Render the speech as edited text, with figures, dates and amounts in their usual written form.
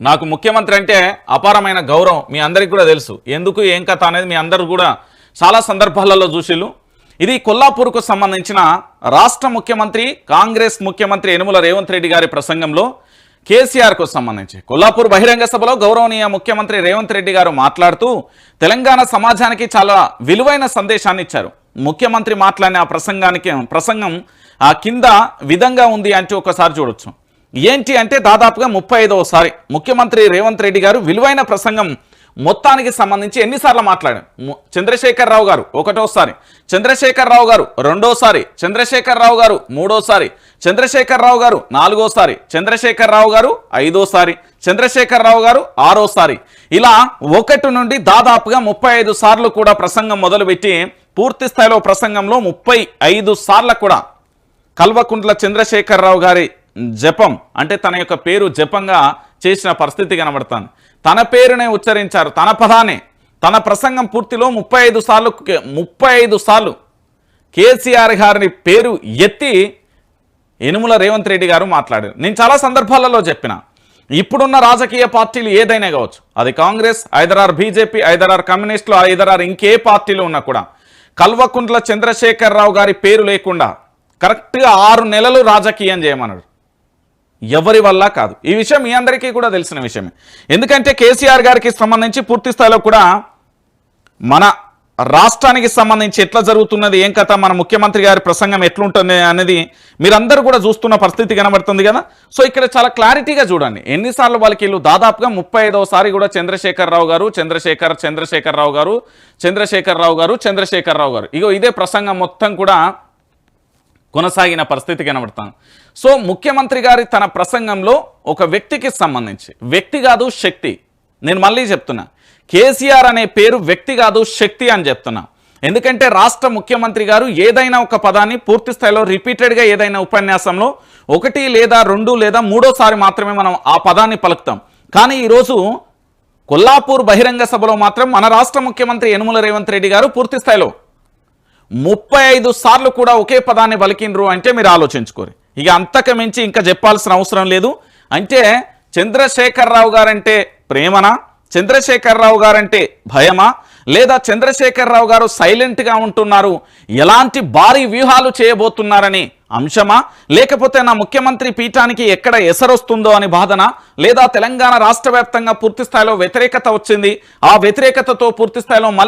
నాకు ముఖ్యమంత్రి అంటే అపారమైన గౌరవం మీ అందరికీ కూడా తెలుసు. ఎందుకు ఏం కథ అనేది మీ అందరూ కూడా చాలా సందర్భాలలో చూసిళ్ళు. ఇది కొల్లాపూర్కు సంబంధించిన రాష్ట్ర ముఖ్యమంత్రి కాంగ్రెస్ ముఖ్యమంత్రి యనుమల రేవంత్ రెడ్డి గారి ప్రసంగంలో కేసీఆర్కు సంబంధించి కొల్లాపూర్ బహిరంగ సభలో గౌరవనీయ ముఖ్యమంత్రి రేవంత్ రెడ్డి గారు మాట్లాడుతూ తెలంగాణ సమాజానికి చాలా విలువైన సందేశాన్ని ఇచ్చారు. ముఖ్యమంత్రి మాట్లాడిన ఆ ప్రసంగం ఆ కింద విధంగా ఉంది అంటే ఒకసారి చూడొచ్చు. ఏంటి అంటే దాదాపుగా 35వసారి ముఖ్యమంత్రి రేవంత్ రెడ్డి గారు విలువైన ప్రసంగం మొత్తానికి సంబంధించి ఎన్నిసార్లు మాట్లాడారు. చంద్రశేఖరరావు గారు 1వసారి, చంద్రశేఖరరావు గారు 2వసారి, చంద్రశేఖరరావు గారు 3వసారి, చంద్రశేఖరరావు గారు 4వసారి, చంద్రశేఖరరావు గారు 5వసారి, చంద్రశేఖరరావు గారు 6వసారి, ఇలా 1 నుండి దాదాపుగా 35 సార్లు కూడా ప్రసంగం మొదలుపెట్టి పూర్తి స్థాయిలో ప్రసంగంలో 35 సార్లు కూడా కల్వకుంట్ల చంద్రశేఖరరావు గారి జపం అంటే తన యొక్క పేరు జపంగా చేసిన పరిస్థితి కనబడుతుంది. తన పేరునే ఉచ్చరించారు, తన పదానే. తన ప్రసంగం పూర్తిలో 35 సార్లు కేసీఆర్ గారిని పేరు ఎత్తి యనుమల రేవంత్ రెడ్డి గారు మాట్లాడారు. నేను చాలా సందర్భాలలో చెప్పిన ఇప్పుడున్న రాజకీయ పార్టీలు ఏదైనా కావచ్చు, అది కాంగ్రెస్, ఐదరార్ బీజేపీ, ఐదరార్ కమ్యూనిస్టులు, ఐదరార్ ఇంకే పార్టీలు ఉన్నా కూడా కల్వకుంట్ల చంద్రశేఖరరావు గారి పేరు లేకుండా కరెక్ట్గా 6 నెలలు రాజకీయం చేయమన్నాడు. ఎవరి వల్ల కాదు. ఈ విషయం మీ అందరికీ కూడా తెలిసిన విషయమే. ఎందుకంటే కేసీఆర్ గారికి సంబంధించి పూర్తి స్థాయిలో కూడా మన రాష్ట్రానికి సంబంధించి ఎట్లా జరుగుతున్నది, ఏం కథ, మన ముఖ్యమంత్రి గారి ప్రసంగం ఎట్లుంటుంది అనేది మీరందరూ కూడా చూస్తున్న పరిస్థితి కనబడుతుంది కదా. సో ఇక్కడ చాలా క్లారిటీగా చూడండి ఎన్నిసార్లు వాళ్ళకి వీళ్ళు దాదాపుగా 35వసారి కూడా చంద్రశేఖరరావు గారు, చంద్రశేఖరరావు గారు ఇగో ఇదే ప్రసంగం మొత్తం కూడా కొనసాగిన పరిస్థితి కనబడుతుంది. సో ముఖ్యమంత్రి గారి తన ప్రసంగంలో ఒక వ్యక్తికి సంబంధించి, వ్యక్తి కాదు శక్తి, నేను మళ్ళీ చెప్తున్నా, కేసీఆర్ అనే పేరు వ్యక్తి కాదు శక్తి అని చెప్తున్నా. ఎందుకంటే రాష్ట్ర ముఖ్యమంత్రి గారు ఏదైనా ఒక పదాన్ని పూర్తి స్థాయిలో రిపీటెడ్గా ఏదైనా ఉపన్యాసంలో 1 లేదా 2 లేదా 3వసారి మాత్రమే మనం ఆ పదాన్ని పలుకుతాం. కానీ ఈరోజు కొల్లాపూర్ బహిరంగ సభలో మాత్రం మన రాష్ట్ర ముఖ్యమంత్రి యనుమల రేవంత్ రెడ్డి గారు పూర్తి స్థాయిలో 35 సార్లు కూడా ఒకే పదాన్ని పలికిండ్రు అంటే మీరు ఆలోచించుకోరు. ఇక అంతకు మించి ఇంకా చెప్పాల్సిన అవసరం లేదు. అంటే చంద్రశేఖరరావు గారంటే ప్రేమనా, చంద్రశేఖరరావు గారంటే భయమా, లేదా చంద్రశేఖరరావు గారు సైలెంట్గా ఉంటున్నారు, ఎలాంటి భారీ వ్యూహాలు చేయబోతున్నారని అంశమా, లేకపోతే నా ముఖ్యమంత్రి పీఠానికి ఎక్కడ ఎసరొస్తుందో అని బాధనా, లేదా తెలంగాణ రాష్ట్ర వ్యాప్తంగా పూర్తి స్థాయిలో వ్యతిరేకత వచ్చింది, ఆ వ్యతిరేకతతో పూర్తి స్థాయిలో మళ్ళీ